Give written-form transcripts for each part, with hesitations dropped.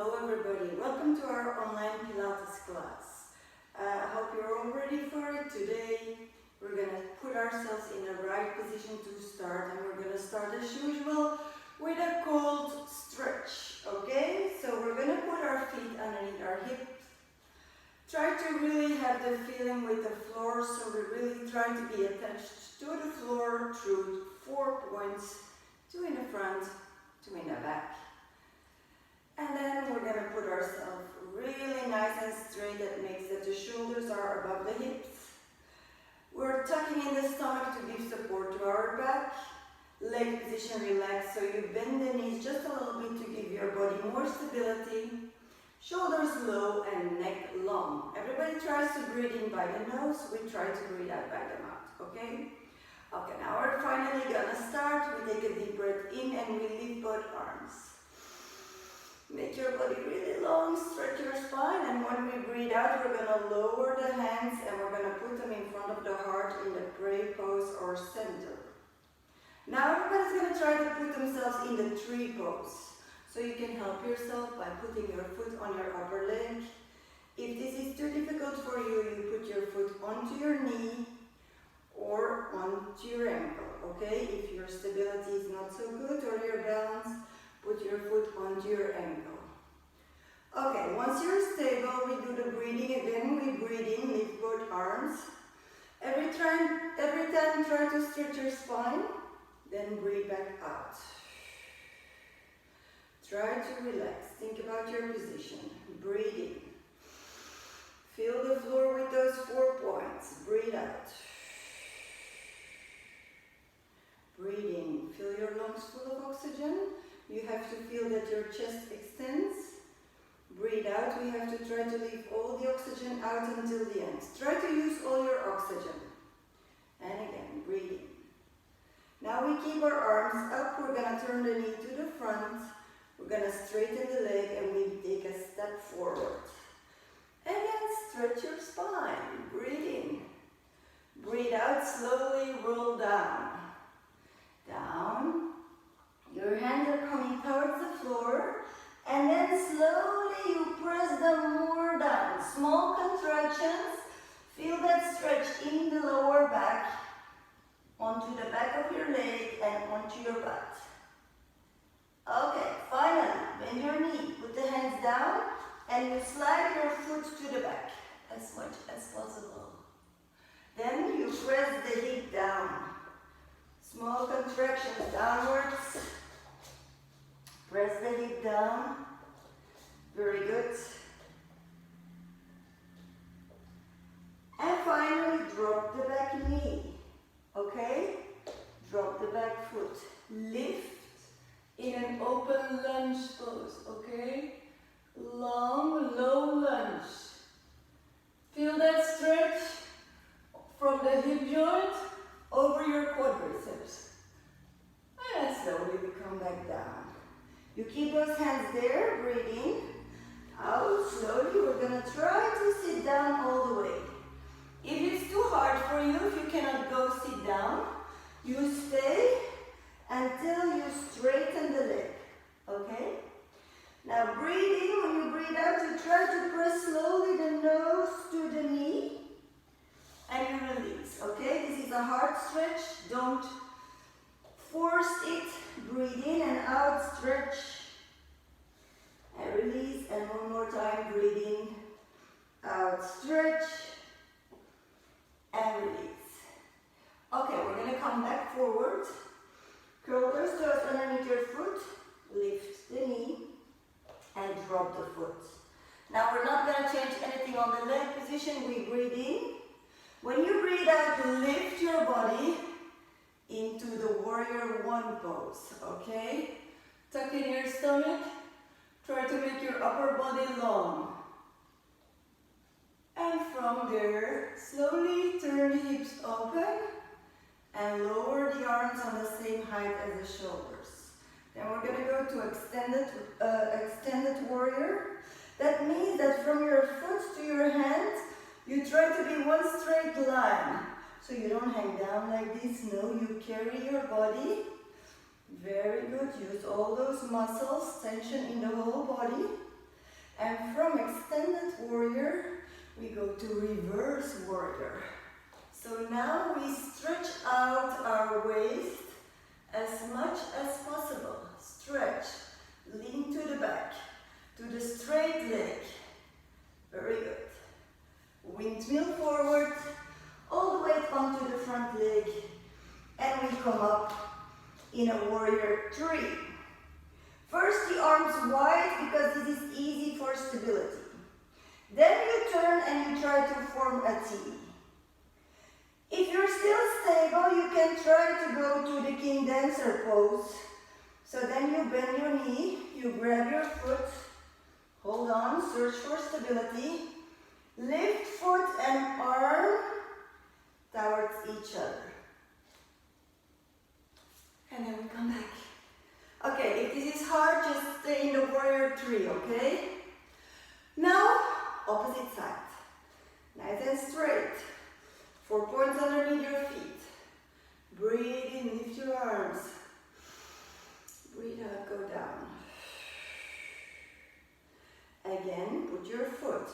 Hello everybody, welcome to our online Pilates class. I hope you're all ready for it. Today we're going to put ourselves in the right position to start, and we're going to start as usual with a cold stretch, okay? So we're going to put our feet underneath our hips. Try to really have the feeling with the floor, so we really try to be attached to the floor through 4 points, 2 in the front, 2 in the back. And then we're going to put ourselves really nice and straight. That makes that the shoulders are above the hips. We're tucking in the stomach to give support to our back. Leg position relaxed, so you bend the knees just a little bit to give your body more stability. Shoulders low and neck long. Everybody tries to breathe in by the nose. We try to breathe out by the mouth, okay? Okay, now we're finally going to start. We take a deep breath in and we lift both arms. Make your body really long, stretch your spine, and when we breathe out, we're going to lower the hands and we're going to put them in front of the heart in the pray pose or center. Now everybody's going to try to put themselves in the tree pose. So you can help yourself by putting your foot on your upper leg. If this is too difficult for you, you put your foot onto your knee or onto your ankle, okay? If your stability is not so good or your balance, put your foot onto your ankle. Okay, once you're stable, we do the breathing again. We breathe in, lift both arms. Every time try to stretch your spine, then breathe back out. Try to relax. Think about your position. Breathe in. Feel the floor with those 4 points. Breathe out. Breathe in. Fill your lungs full of oxygen. You have to feel that your chest extends. Breathe out. We have to try to leave all the oxygen out until the end. Try to use all your oxygen. And again, breathe in. Now we keep our arms up. We're going to turn the knee to the front. We're going to straighten the leg and we take a step forward. Again, stretch your spine. Breathe in. Breathe out. Slowly roll down. Down. Your hands are coming towards the floor, and then slowly you press them more down. Small contractions. Feel that stretch in the lower back, onto the back of your leg and onto your butt. Okay, finally, bend your knee. Put the hands down, and you slide your foot to the back as much as possible. Then you press the hip down. Small contractions downwards. Press the hip down. Very good. And finally, drop the back knee. Okay? Drop the back foot. Lift in an open lunge pose. Okay? Long, low lunge. Feel that stretch from the hip joint over your quadriceps. And then slowly we come back down. You keep those hands there, breathe in, out slowly. We're going to try to sit down all the way. If it's too hard for you, if you cannot go sit down, you stay until you straighten the leg, okay? Now breathe in. When you breathe out, you try to press slowly the nose to the knee, and you release, okay? This is a hard stretch. Don't force it. Breathe in and out, stretch, and release, and one more time, breathe in, out, stretch, and release. Okay, we're going to come back forward, curl those toes underneath your foot, lift the knee, and drop the foot. Now we're not going to change anything on the leg position. We breathe in. When you breathe out, lift your body into the warrior one pose, okay? Tuck in your stomach. Try to make your upper body long. And from there, slowly turn the hips open and lower the arms on the same height as the shoulders. Then we're going to go to extended warrior. That means that from your foot to your hand, you try to be one straight line. So you don't hang down like this, no, you carry your body. Very good, use all those muscles, tension in the whole body. And from extended warrior, we go to reverse warrior. So now we stretch out our waist as much as possible. Stretch, lean to the back, to the straight leg. Very good. Windmill forward, all the way onto the front leg. And we come up in a warrior three. First the arms wide because this is easy for stability. Then you turn and you try to form a T. If you're still stable, you can try to go to the King Dancer pose. So then you bend your knee, you grab your foot, hold on, search for stability, lift foot and arm towards each other. And then we come back. Okay, if this is hard, just stay in the warrior three, okay? Now, opposite side. Nice and straight. 4 points underneath your feet. Breathe in, lift your arms. Breathe out, go down. Again, put your foot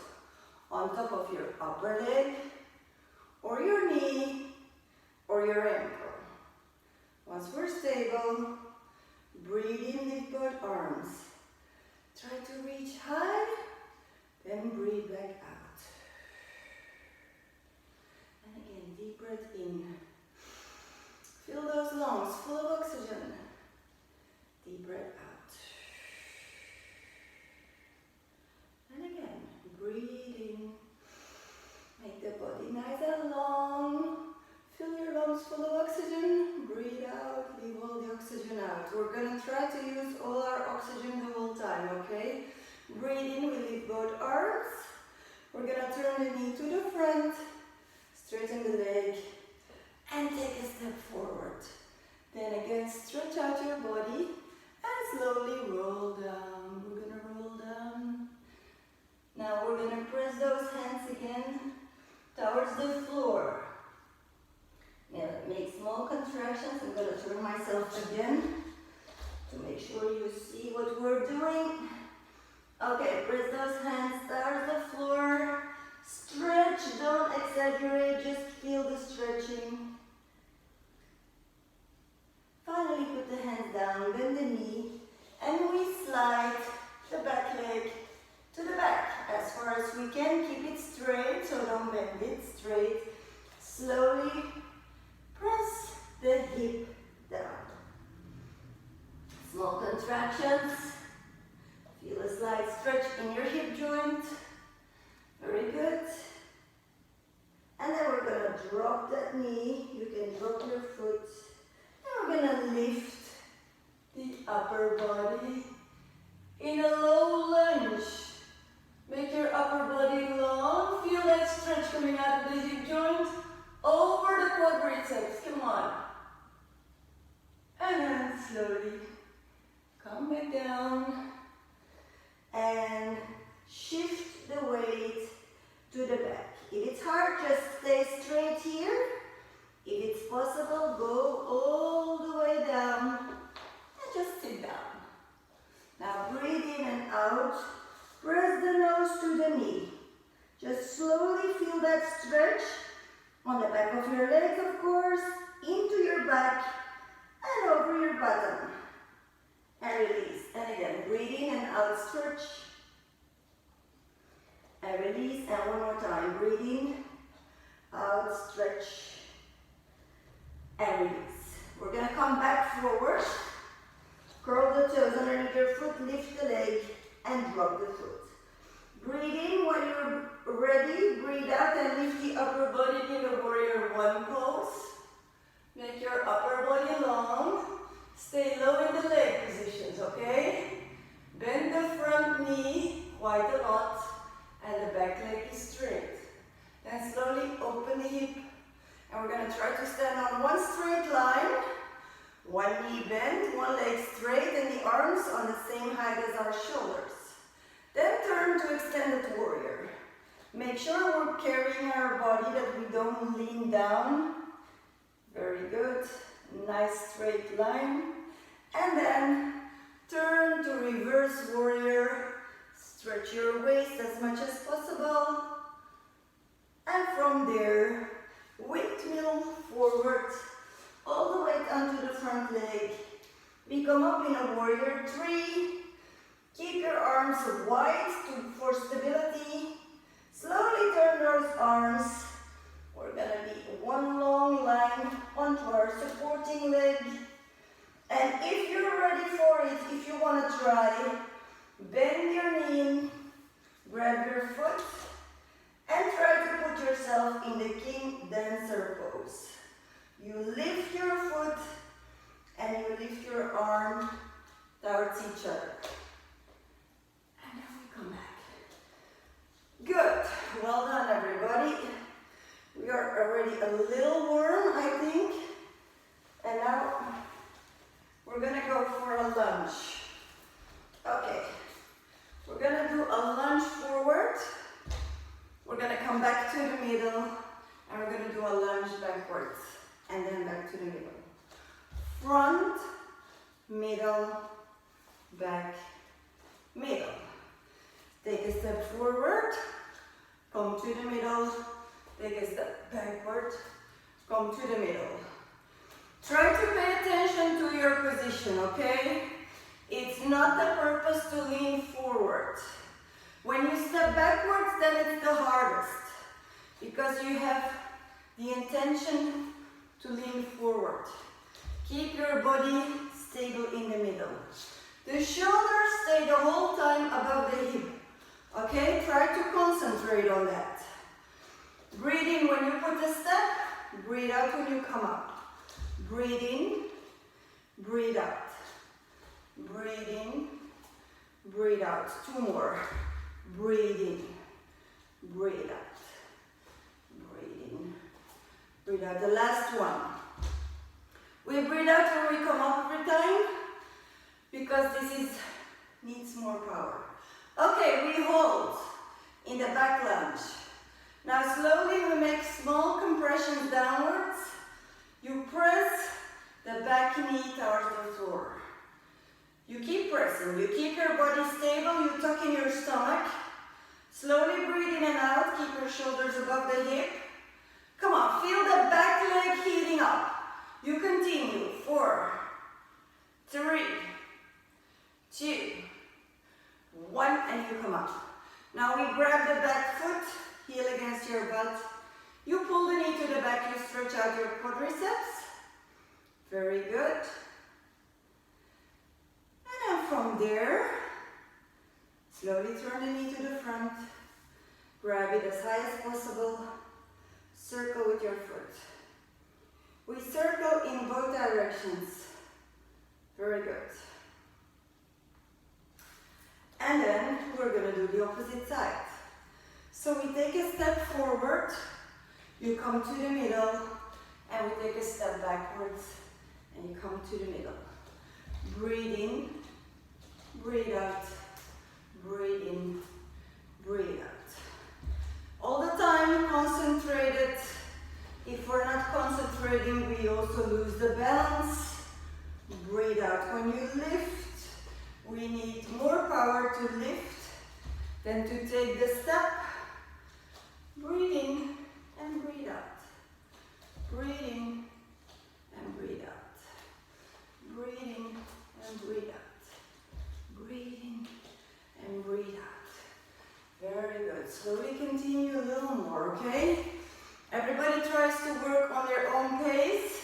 on top of your upper leg, or your knee, or your ankle. Once we're stable, breathe in, lift both arms. Try to reach high, then breathe back out. And again, deep breath in. Fill those lungs full of oxygen. Deep breath out. And again, breathe in. Make the body nice and long. Fill your lungs full of oxygen. Breathe out, leave all the oxygen out. We're going to try to use all our oxygen the whole time, okay? Breathe in, we lift both arms. We're going to turn the knee to the front, straighten the leg, and take a step forward. Then again, stretch out your body and slowly roll down. We're going to roll down. Now we're going to press those hands again towards the floor. Now make small contractions. I'm going to turn myself again to make sure you see what we're doing. Okay, press those hands towards the floor. Stretch, don't exaggerate, just feel the stretching. Finally put the hands down, bend the knee, and we slide the back leg to the back as far as we can. Keep it straight, so don't bend it, straight. Slowly press the hip down. Small contractions. Feel a slight stretch in your hip joint. Very good. And then we're going to drop that knee. You can drop your foot. And we're going to lift the upper body in a low lunge. Make your upper body long. Feel that stretch coming out of the hip joint over the quadriceps. Come on. And then slowly come back down and shift the weight to the back. If it's hard, just stay straight here. If it's possible, go all the way down and just sit down. Now breathe in and out. Press the nose to the knee. Just slowly feel that stretch on the back of your legs, of course, into your back and over your bottom. And release. And again, breathe in and out, stretch. And release, and one more time. Breathe in, out, stretch, and release. We're going to come back forward. Curl the toes underneath your foot, lift the leg, and drop the foot. Breathe in when you're ready. Breathe out and lift the upper body in the warrior one pose. Make your upper body long. Stay low in the leg positions, okay? Bend the front knee quite a lot. And the back leg is straight. Then slowly open the hip. And we're going to try to stand on one straight line. One knee bent, one leg straight, and the arms on the same height as our shoulders. Then turn to extended warrior. Make sure we're carrying our body, that we don't lean down. Very good. Nice straight line. And then turn to reverse warrior. Stretch your waist as much as possible. And from there, windmill forward, all the way down to the front leg. We come up in a warrior three. Keep your arms wide for stability. Slowly turn those arms. We're gonna be one long line onto our supporting leg. And if you're ready for it, if you wanna try, bend your knee, grab your foot, and try to put yourself in the king dancer pose. You lift your foot and you lift your arm towards each other. And then we come back. Good. Well done, everybody. We are already a little warm, I think. And now we're gonna go for a lunge. Okay. We're gonna do a lunge forward. We're gonna come back to the middle, and we're gonna do a lunge backwards, and then back to the middle. Front, middle, back, middle. Take a step forward, come to the middle, take a step backward, come to the middle. Try to pay attention to your position, okay? It's not the purpose to lean forward. When you step backwards, then it's the hardest, because you have the intention to lean forward. Keep your body stable in the middle. The shoulders stay the whole time above the hip. Okay, try to concentrate on that. Breathe in when you put a step, breathe out when you come up. Breathe in, breathe out. Breathe in, breathe out. Two more. Breathe in, breathe out. Breathe in, breathe out. The last one. We breathe out when we come up every time, because this needs more power. Okay, we hold in the back lunge. Now slowly we make small compressions downwards. You press the back knee towards the floor. You keep pressing, you keep your body stable, you tuck in your stomach. Slowly breathe in and out, keep your shoulders above the hip. Come on, feel the back leg heating up. You continue, 4, 3, 2, 1, and you come up. Now we grab the back foot, heel against your butt. You pull the knee to the back, you stretch out your quadriceps. Very good. And from there, slowly turn the knee to the front, grab it as high as possible, circle with your foot. We circle in both directions. Very good. And then we're going to do the opposite side. So we take a step forward, you come to the middle, and we take a step backwards, and you come to the middle. Breathe in, breathe out, breathe in, breathe out. All the time concentrated. If we're not concentrating, we also lose the balance. Breathe out. When you lift, we need more power to lift than to take the step. Breathe in and breathe out. Breathe in and breathe out. Breathe in and breathe out. Breathe in and breathe out. Very good. Slowly continue a little more, okay? Everybody tries to work on their own pace.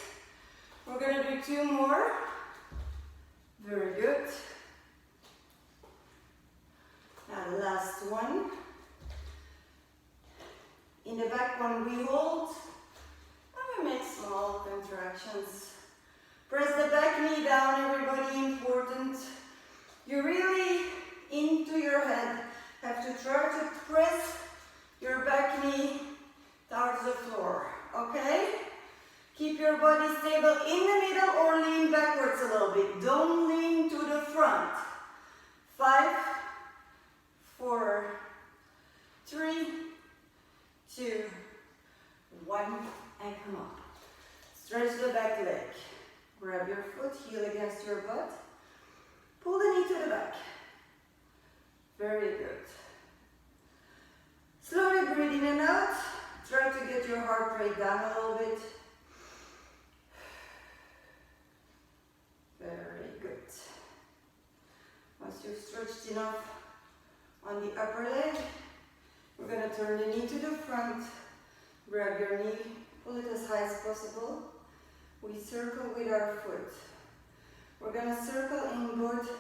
We're going to do 2 more. Very good. Now the last one. In the back one we hold, and we make small contractions. Press the back knee down, everybody, important. You really, into your head, have to try to press your back knee towards the floor, okay? Keep your body stable in the middle or lean backwards a little bit. Don't lean to the front. 5, 4, 3, 2, 1, and come up. Stretch the back leg. Grab your foot, heel against your butt. Pull the knee to the back. Very good. Slowly breathe in and out. Try to get your heart rate down a little bit. Very good. Once you've stretched enough on the upper leg, we're going to turn the knee to the front. Grab your knee, pull it as high as possible. We circle with our foot. We're going to circle in both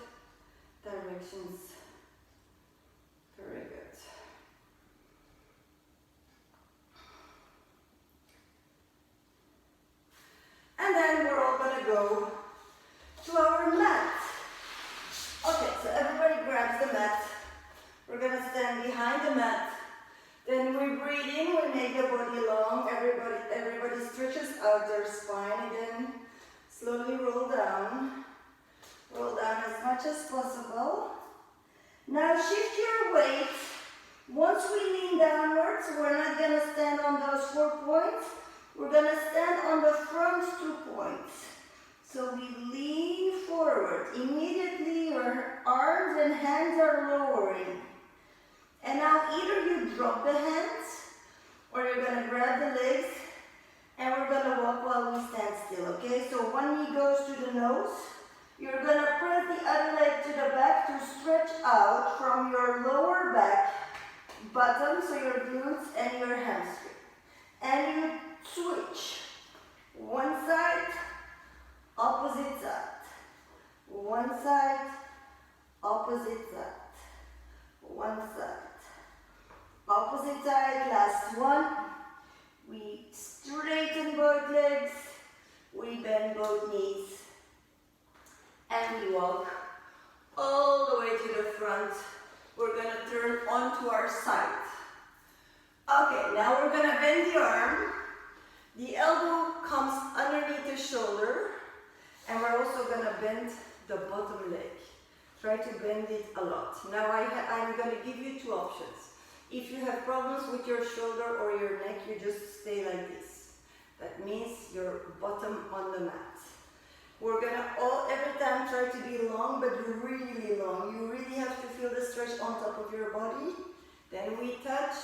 directions. Very good. And then we're all going to go to our mat. Okay, so everybody grabs the mat. We're going to stand behind the mat. Then we breathe in, we make the body long. Everybody stretches out their spine again. Slowly roll down. Roll down as much as possible. Now shift your weight. Once we lean downwards, we're not going to stand on those 4 points. We're going to stand on the front 2 points. So we lean forward. Immediately your arms and hands are lowering. And now either you drop the hands or you're going to grab the legs and we're going to walk while we stand still, okay? So one knee goes to the nose. You're going to press the other leg to the back to stretch out from your lower back, bottom, so your glutes and your hamstring. And you switch. One side, opposite side. One side, opposite side. One side. Opposite side, last one. We straighten both legs. We bend both knees. And we walk all the way to the front. We're going to turn onto our side. Okay, now we're going to bend the arm. The elbow comes underneath the shoulder. And we're also going to bend the bottom leg. Try to bend it a lot. Now I'm going to give you 2 options. If you have problems with your shoulder or your neck, you just stay like this. That means your bottom on the mat. We're going to every time try to be long, but really long. You really have to feel the stretch on top of your body. Then we touch.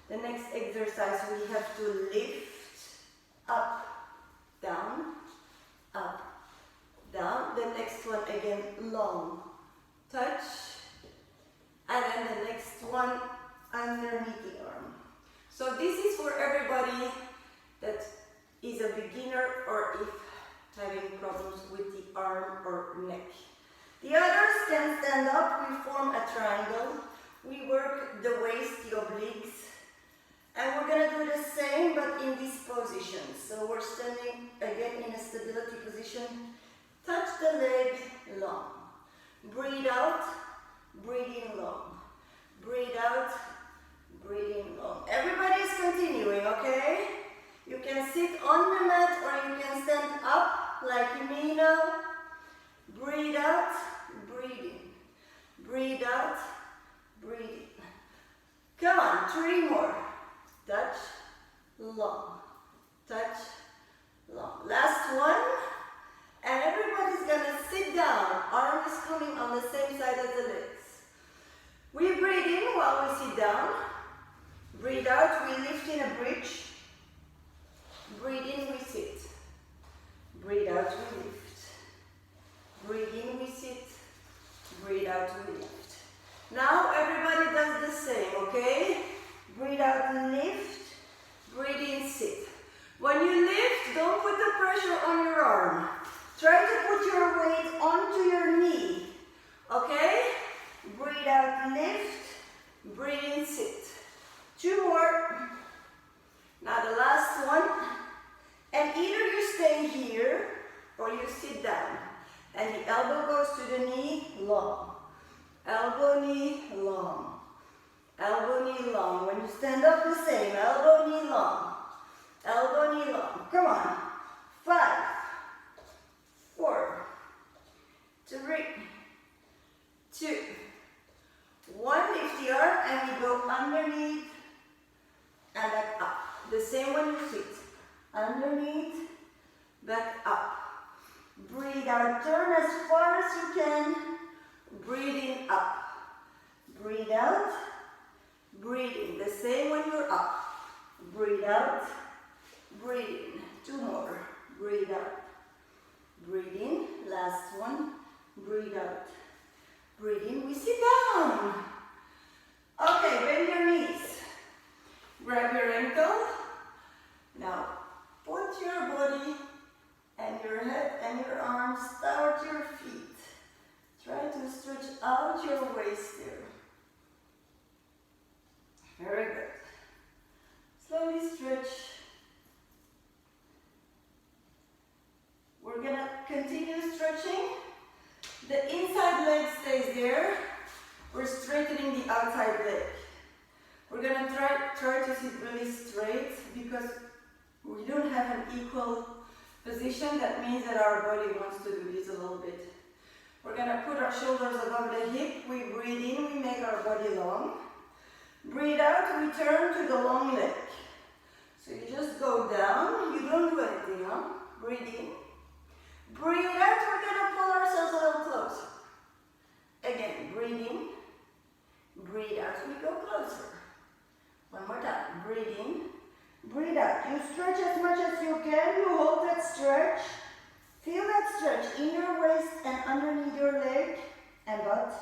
The next exercise we have to lift, up, down, up, down. The next one again, long. Touch, and then the next one underneath the arm. So this is for everybody that is a beginner or if having problems with the arm or neck. The others can stand up, we form a triangle. We work the waist, the obliques, and we're going to do the same but in this position. So we're standing again in a stability position. Touch the leg long. Breathe out, breathe in long. Breathe out, breathe in long. Everybody's continuing, okay? You can sit on the mat or you can stand up like me now. Breathe out, breathe in. Breathe out, breathe in. Come on, 3 more. Touch, long. Touch, long. Last one. And everybody's going to sit down. Arm is coming on the same side as the legs. We breathe in while we sit down. Breathe out, we lift in a bridge. Breathe in, we sit. Breathe out, we lift. Breathe in, we sit. Breathe out, we lift. Now everybody does the same, okay? Breathe out, lift. Breathe in, sit. When you lift, don't put the pressure on your arm. Try to put your weight onto your knee, okay? Breathe out, lift, breathe in, sit. 2 more. Now the last one. And either you stay here or you sit down. And the elbow goes to the knee, long. Elbow, knee, long. Elbow, knee, long. When you stand up, the same. Elbow, knee, long. Elbow, knee, long. Come on. 5, 4, 3, 2, 1. Lift the arm and we go underneath and back up. The same when you sit. Underneath, back up. Breathe out. Turn as far as you can. Breathe in, up. breathe out, breathe in. The same when you're up. Breathe out, breathe in. 2 more. Breathe out, breathe in. Last one. Breathe out, breathe in. We sit down. Okay, bend your knees. Grab your ankle. Now, put your body and your head and your arms toward your feet. Try to stretch out your waist here. Very good. Slowly stretch. We're gonna continue stretching. The inside leg stays there. We're straightening the outside leg. We're gonna try to sit really straight because we don't have an equal position. That means that our body wants to do this a little bit. We're gonna put our shoulders above the hip. We breathe in, we make our body long. Breathe out, we turn to the long leg. So you just go down, you don't do anything, huh? Breathe in. Breathe out, we're gonna pull ourselves a little closer. Again, breathe in. Breathe out, we go closer. One more time, breathe in. Breathe out. You stretch as much as you can. You hold that stretch. Feel that stretch in your waist and underneath your leg and butt.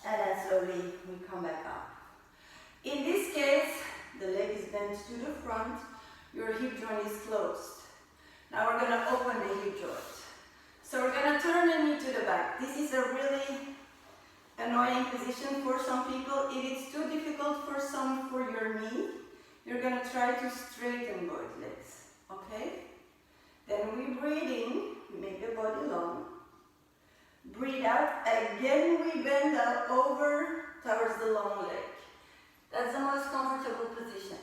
And then slowly we come back up. In this case, the leg is bent to the front. Your hip joint is closed. Now we're going to open the hip joint. So we're going to turn the knee to the back. This is a really annoying position for some people. If it's too difficult for your knee, you're going to try to straighten both legs, okay? Then we breathe in, we make the body long. Breathe out, again we bend out over towards the long leg. That's the most comfortable position.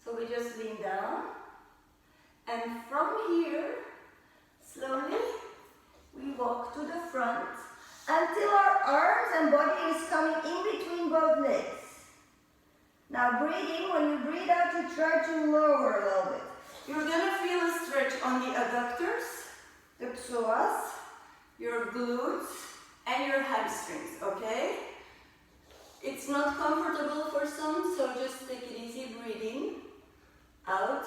So we just lean down, and from here, slowly, we walk to the front, until our arms and body is coming in between both legs. Now breathe in. When you breathe out, you try to lower a little bit. You're going to feel a stretch on the adductors, the psoas, your glutes, and your hamstrings, okay? It's not comfortable for some, so just take it easy. Breathe in, out,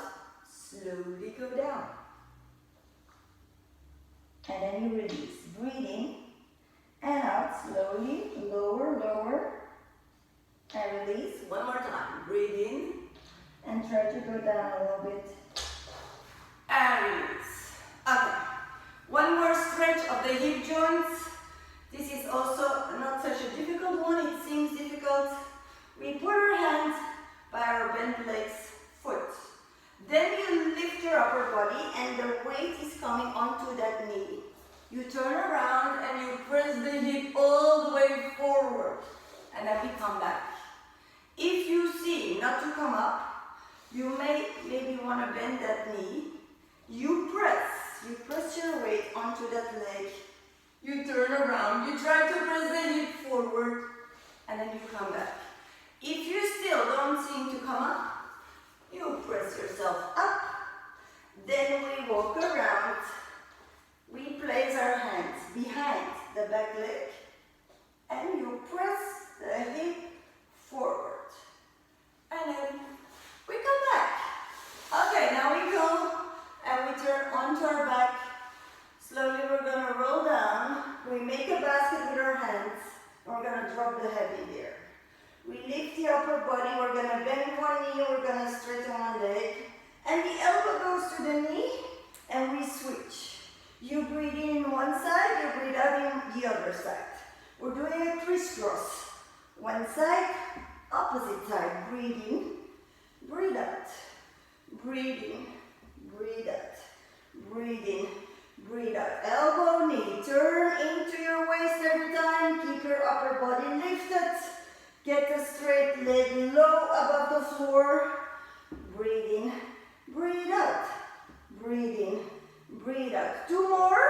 slowly go down. And then you release. Breathe in. And out, slowly, lower, lower, and release. One more time. Breathe in, and try to go down a little bit. And release. Okay. One more stretch of the hip joints. This is also not such a difficult one. It seems difficult. We put our hands by our bent legs, foot. Then you lift your upper body, and the weight is coming onto that knee. You turn around and you press the hip all the way forward, and then we come back. If you see not to come up, you may maybe want to bend that knee. You press your weight onto that leg. You turn around, you try to press the hip forward, and then you come back. If you still don't seem to come up, you press yourself up. Then we walk around. We place our hands behind the back leg, and you press the hip forward. And then we come back. Okay, now we go and we turn onto our back. Slowly we're going to roll down. We make a basket with our hands, and we're going to drop the head in there. We lift the upper body. We're going to bend one knee. We're going to straighten one leg. And the elbow goes to the knee, and we switch. You breathe in one side, you breathe out in the other side. We're doing a crisscross. One side, opposite side. Breathe in, breathe out. Breathe in, breathe out. Breathe in, breathe out. Elbow, knee. Turn into your waist every time. Keep your upper body lifted. Get the straight leg low above the floor. Breathe in, breathe out. Breathe in, breathe out. 2 more,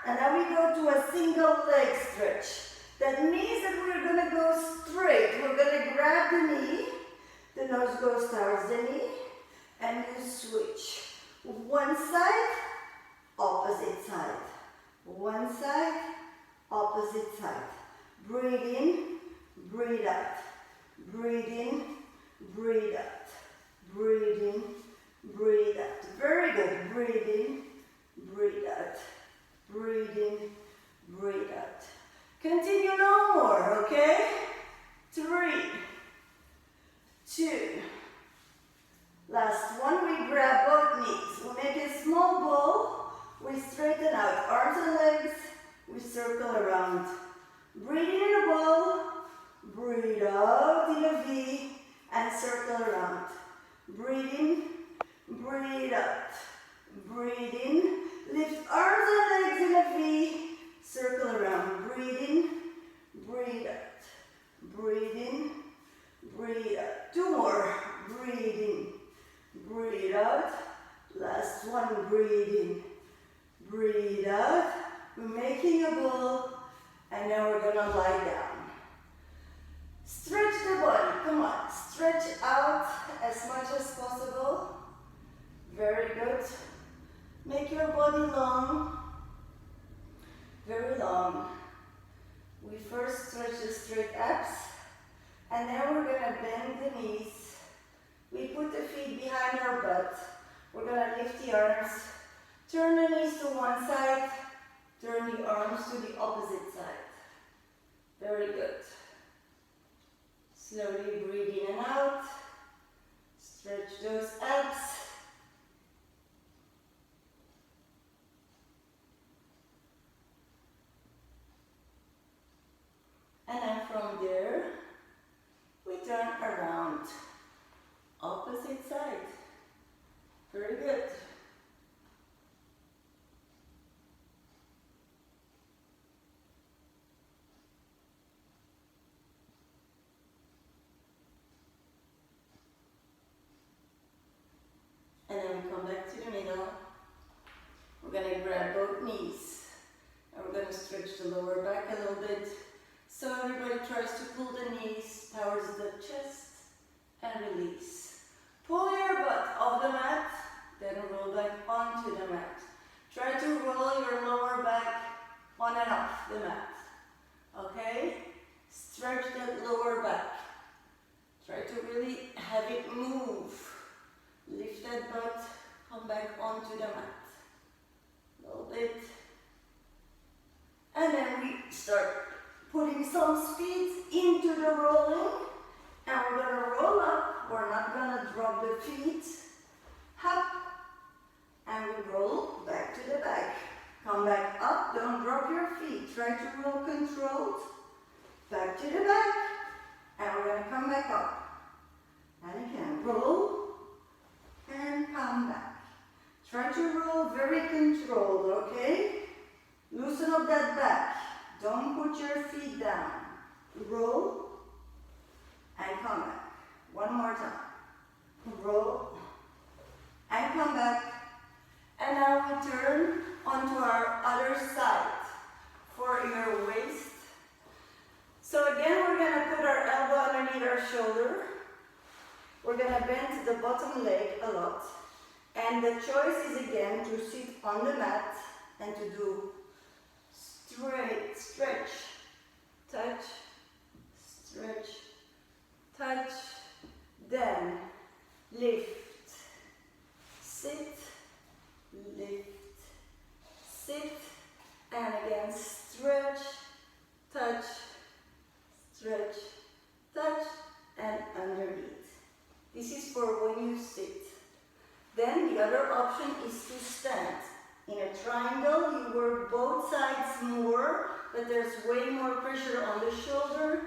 and then we go to a single leg stretch. That means that we're going to go straight. We're going to grab the knee, the nose goes towards the knee, and you switch. One side, opposite side. One side, opposite side. Breathe in, breathe out. Breathe in, breathe out. Breathe in, breathe out. Very good. Breathe in, breathe out. Breathe in, breathe out. Continue no more, okay? 3, 2. Last one, we grab both knees. We make a small ball. We straighten out arms and legs. We circle around. Breathe in a ball. Breathe out in a V and circle around. Breathe in, breathe out. Breathe in, lift arms and legs in a V, circle around. Breathe in, breathe out. Breathe in, breathe out. 2 more. Breathe in, breathe out. Last one, breathe in, breathe out. We're making a ball, and now we're gonna lie down. Stretch the body, come on. Stretch out as much as possible. Very good. Make your body long, very long. We first stretch the straight abs, and then we're gonna bend the knees. We put the feet behind our butt. We're gonna lift the arms, turn the knees to one side, turn the arms to the opposite side. Very good. Slowly breathe in and out. Stretch those abs. And then from there, we turn around. Opposite side. Very good. And then we come back to the middle. We're going to grab both knees. And we're going to stretch the lower back a little bit. So everybody tries to pull the knees towards the chest and release. Pull your butt off the mat, then roll back onto the mat. Try to roll your lower back on and off the mat. Okay? Stretch that lower back. Try to really have it move. Lift that butt, come back onto the mat. A little bit. And then we start putting some speed into the rolling. And we're going to roll up. We're not going to drop the feet. Hop. And we roll back to the back. Come back up. Don't drop your feet. Try to roll controlled. Back to the back. And we're going to come back up. And again, roll. And come back. Try to roll very controlled, okay? Loosen up that back. Don't put your feet down. Roll and come back. One more time. Roll and come back. And now we turn onto our other side for your waist. So again, we're going to put our elbow underneath our shoulder. We're going to bend the bottom leg a lot. And the choice is again to sit on the mat and to do straight, stretch, touch, stretch, touch, then lift, sit, lift, sit, and again stretch, touch, stretch, touch, and underneath. This is for when you sit. Then the other option is to stand. In a triangle, you work both sides more, but there's way more pressure on the shoulder.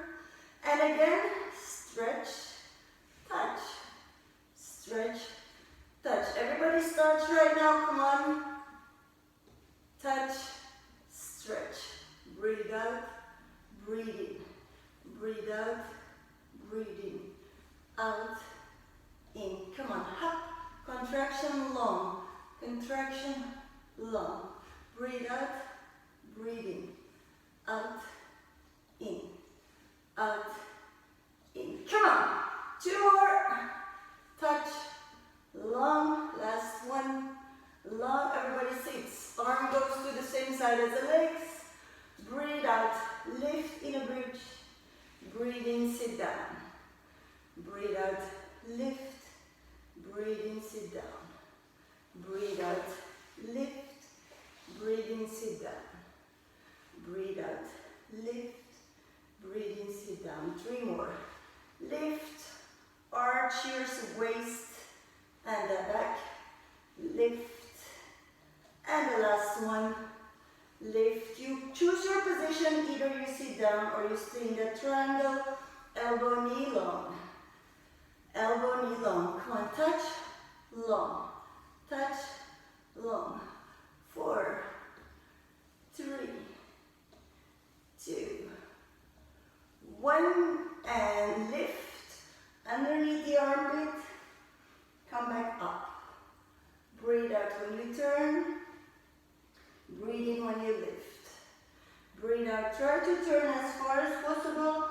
And again, stretch, touch, stretch, touch. Everybody starts right now, come on. Touch, stretch. Breathe out, breathe in. Breathe out, breathe in. Out, in. Come on, hop. Contraction long. Contraction long. Breathe out, breathe in. Out, in. Out, in. Come on. 2 more. Touch. Long. Last one. Long. Everybody sits. Arm goes to the same side as the legs. Breathe out. Lift in a bridge. Breathe in, sit down. Breathe out, lift. Breathe in, sit down. Breathe out, lift. Breathe in, sit down. Breathe out, lift. Breathe in, sit down. 3 more. Lift, arch your waist and the back. Lift. And the last one. Lift. You choose your position. Either you sit down or you stay in the triangle. Elbow, knee long. Elbow, knee long. Come on, touch, long. Touch, long. 4, 3, 2, 1. And lift. Underneath the armpit. Come back up. Breathe out when you turn. Breathe in when you lift. Breathe out. Try to turn as far as possible.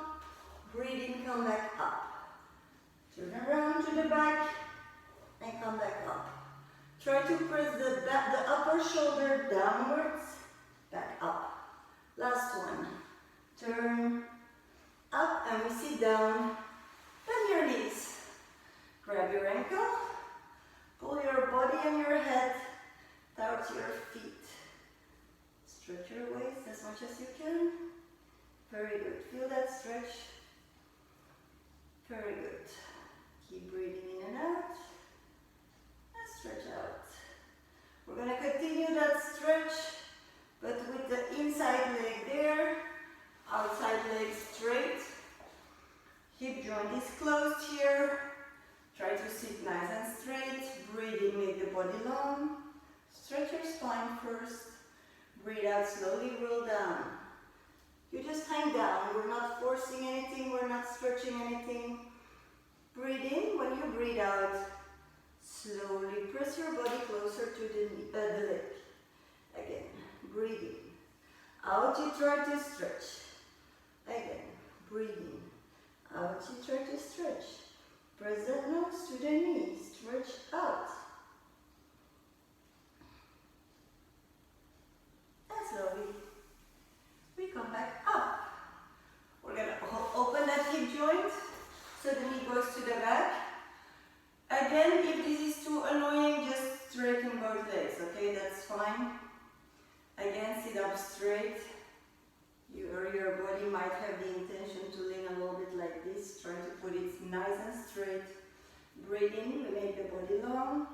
Breathe in, come back up. Turn around to the back and come back up. Try to press the upper shoulder downwards, back up. Last one. Turn up and we sit down. Bend your knees. Grab your ankle. Pull your body and your head towards your feet. Stretch your waist as much as you can. Very good. Feel that stretch. Very good. Keep breathing in and out. And stretch out. We're going to continue that stretch, but with the inside leg there, outside leg straight. Hip joint is closed here. Try to sit nice and straight. Breathe in, make the body long. Stretch your spine first. Breathe out, slowly roll down. You just hang down. We're not forcing anything. We're not stretching anything. Breathe in. When you breathe out, slowly press your body closer to the leg. Again, breathe in. Out, you try to stretch. Again, breathe in. Out, you try to stretch. Press that nose to the knee. Stretch out. And slowly, we come back up. We're going to open that hip joint so the knee goes to the back. Again, if this is too annoying, just straighten both legs, okay? That's fine. Again, sit up straight. Your body might have the intention to lean a little bit like this. Try to put it nice and straight. Breathe in, we make the body long.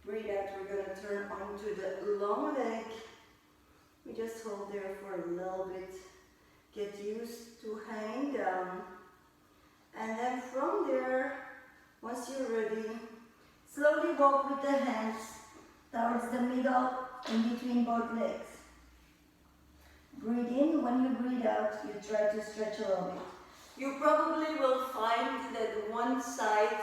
Breathe out, we're going to turn onto the long leg. We just hold there for a little bit. Get used to hanging down. And then from there, once you're ready, slowly walk with the hands towards the middle in between both legs. Breathe in. When you breathe out, you try to stretch a little bit. You probably will find that one side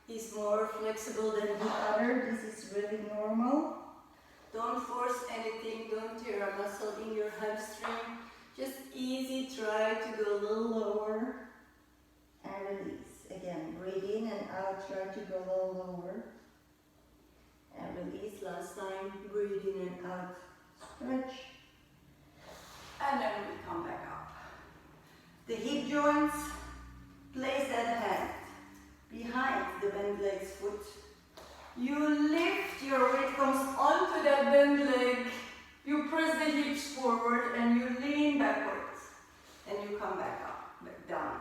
is more flexible than the other. This is really normal. Don't force anything. Don't tear a muscle in your hamstring. Just easy. Try to go a little lower and release. Again, breathe in and out. Try to go a little lower and release. Last time, breathe in and out. Stretch. And then we come back up. The hip joints, place that hand behind the bent leg's foot. You lift, your weight comes onto that bent leg. You press the hips forward and you lean backwards. And you come back up, back down.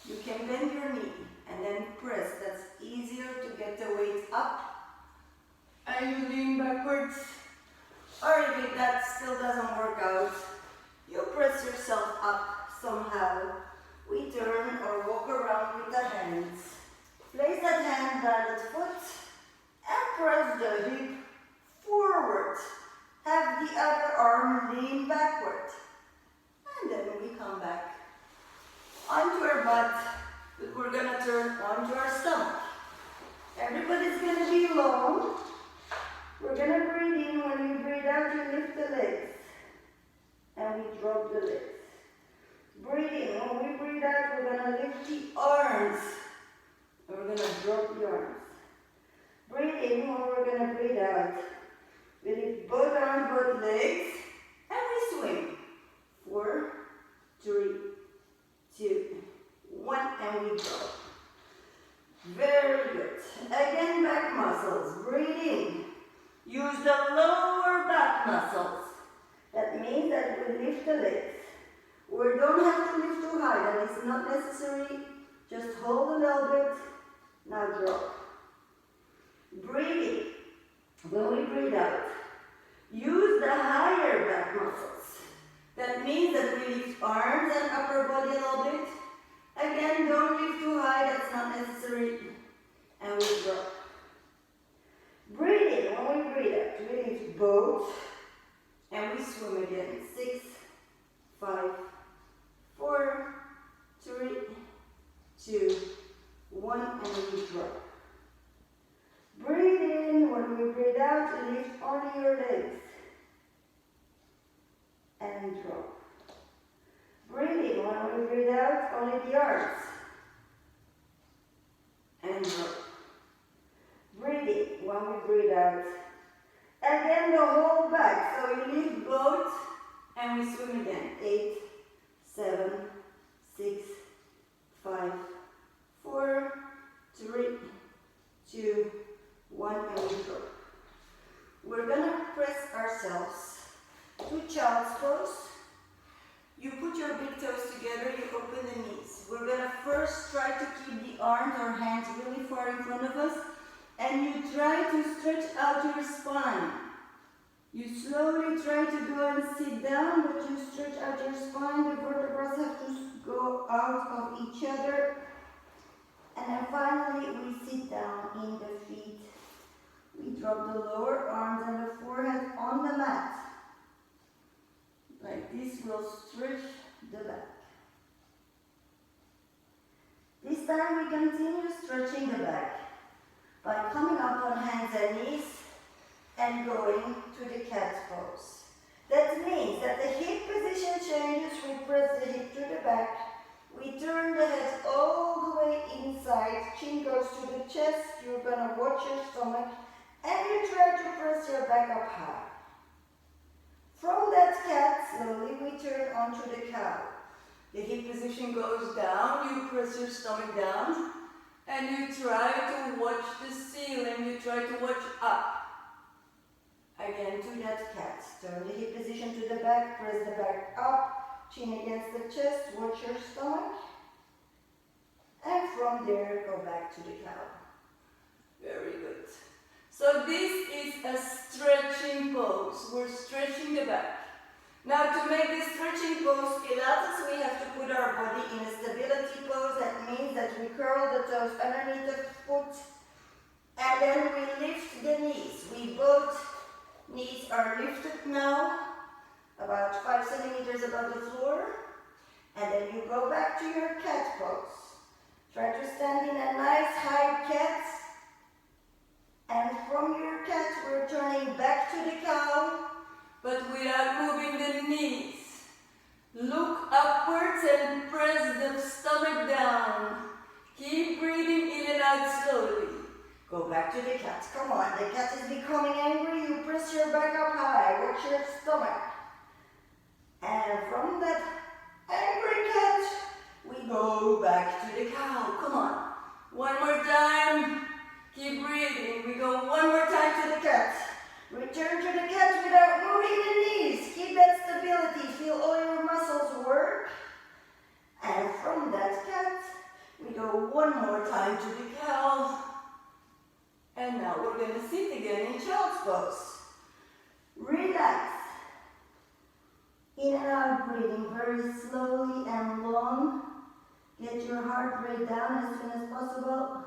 You can bend your knee and then press. That's easier to get the weight up. And you lean backwards. Or if that still doesn't work out, you press yourself up somehow. We turn or walk around with the hands. Place that hand by the foot and press the hip forward. Have the other arm lean backward. And then we come back onto our butt. We're going to turn onto our stomach. Everybody's going to be long. We're going to breathe in. When you breathe out, you lift the legs. And we drop the legs. Breathe in. When we breathe out, we're going to lift the arms. And we're going to drop the arms. Breathe in. When we're going to breathe out, we lift both arms, both legs, and we swing. 4, 3, 2, 1, and we drop. Very good. Again, back muscles. Breathe in. Use the lower back muscles. That means that we lift the legs. We don't have to lift too high. That is not necessary. Just hold a little bit. Now drop. Breathe in. When we breathe out, use the higher back muscles. That means that we lift arms and upper body a little bit. Again, don't lift too high, that's not necessary. And we drop. Breathe in. When we breathe out, we lift both. And we swim again. 6, 5, 4, 3, 2, 1, and we drop. Breathe in. When we breathe out, lift only your legs. And drop. Breathe in. When we breathe out, only the arms. And drop. Breathe in. When we breathe out, again the whole back. So you lift both and we swim again. 8, 7, 6, 5, 4, 3, 2, 1, and we drop. We're gonna press ourselves to child's pose. You put your big toes together, you open the knees. We're gonna first try to keep the arms or hands really far in front of us, and you try to stretch out your spine. You slowly try to go and sit down, but you stretch out your spine. The vertebrae have to go out of each other. And then finally we sit down in the feet. We drop the lower arms and the forehead on the mat. Like this will stretch the back. This time we continue stretching the back by coming up on hands and knees and going to the cat pose. That means that the hip position changes. We press the hip to the back. We turn the head all the way inside. Chin goes to the chest. You're gonna watch your stomach and you try to press your back up high. From that cat, slowly we turn onto the cow. The hip position goes down, you press your stomach down, and you try to watch the ceiling, you try to watch up. Again to that cat. Turn the hip position to the back, press the back up, chin against the chest, watch your stomach. And from there, go back to the cow. Very good. So this is a stretching pose. We're stretching the back. Now to make this stretching pose Pilates, we have to put our body in a stability pose. That means that we curl the toes underneath the foot and then we lift the knees. Both knees are lifted now, about 5 centimeters above the floor. And then you go back to your cat pose. Try to stand in a nice high cat. And from your cat, we're turning back to the cow, but without moving the knees. Look upwards and press the stomach down. Keep breathing in and out slowly. Go back to the cat. Come on, the cat is becoming angry. You press your back up high. Watch your stomach. And from that angry cat, we go back to the cow. Come on. One more time. Keep breathing. We go one more time to the cat. Return to the cat without moving the knees. Keep that stability. Feel all your muscles work. And from that cat, we go one more time to the cow. And now we're going to sit again in child's pose. Relax. In and out breathing very slowly and long. Get your heart rate down as soon as possible.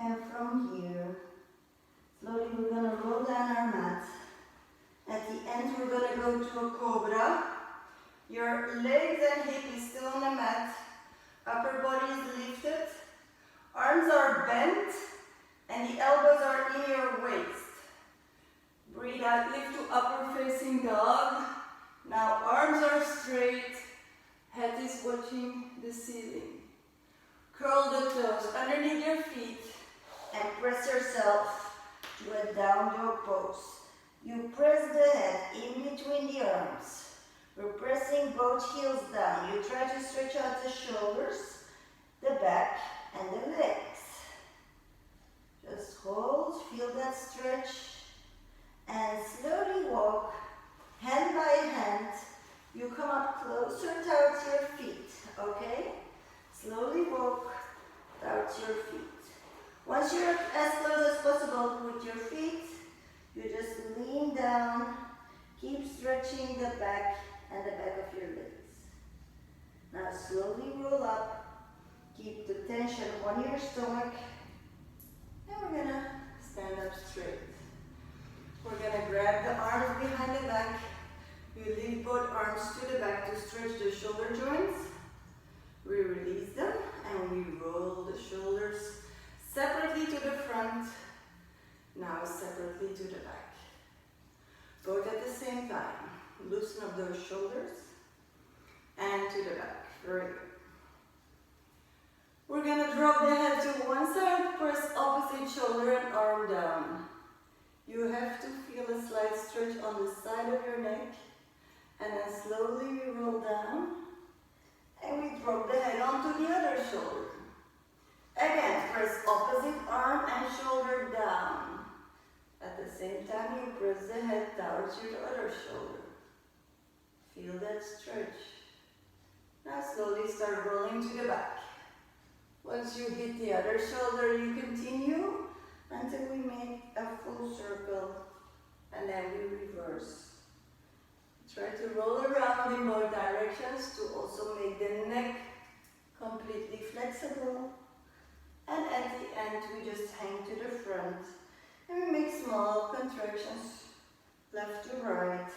And from here, slowly we're going to roll down our mat. At the end, we're going to go to a cobra. Your legs and hip is still on the mat. Upper body is lifted. Arms are bent. And the elbows are in your waist. Breathe out, lift to upper facing dog. touching the ceiling. Curl the toes underneath your feet and press yourself to a down dog pose. You press the head in between the arms. We're pressing both heels down. You try to stretch out the shoulders, the back, and the legs. Just hold, feel that stretch, and slowly walk, hand by hand. You come up closer towards your feet, okay? Slowly walk towards your feet. Once you're as close as possible with your feet, you just lean down, keep stretching the back and the back of your legs. Now slowly roll up, keep the tension on your stomach, and we're gonna stand up straight. We're gonna grab the arms behind the back. You lead both arms to the back to stretch the shoulder joints. We release them and we roll the shoulders separately to the front, now separately to the back. Both at the same time. Loosen up those shoulders and to the back. Very good. We're going to drop the head to one side, press opposite shoulder and arm down. You have to feel a slight stretch on the side of your neck, and then slowly we roll down and we drop the head onto the other shoulder. Again, press opposite arm and shoulder down. At the same time, you press the head towards your other shoulder. Feel that stretch. Now slowly start rolling to the back. Once you hit the other shoulder, you continue until we make a full circle, and then we reverse. Try to roll around in both directions to also make the neck completely flexible. And at the end, we just hang to the front. And we make small contractions, left to right.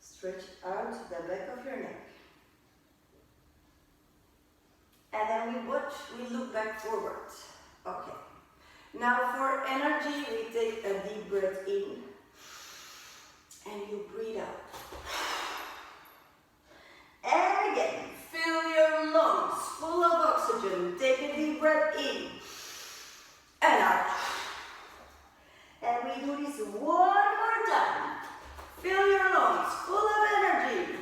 Stretch out the back of your neck. And then we look back forward. Okay. Now for energy, we take a deep breath in. And you breathe out. And again, fill your lungs full of oxygen. Take a deep breath in. And out. And we do this one more time. Fill your lungs full of energy.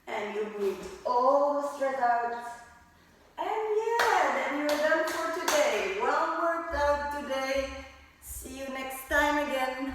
And you breathe all the stress out. And yeah, then you're done for today. Well worked out today. See you next time again.